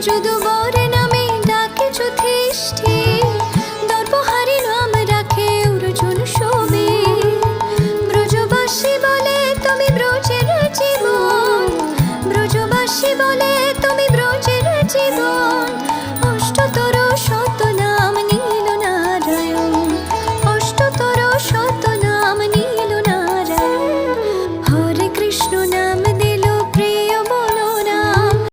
যদুবর নামে ডাকে যুধিষ্ঠির, দর্পহারি নাম রাখে অর্জুন শোভে। ব্রজবাসী বলে তুমি ব্রজের জীবন, ব্রজবাসী বলে তুমি ব্রজের জীবন।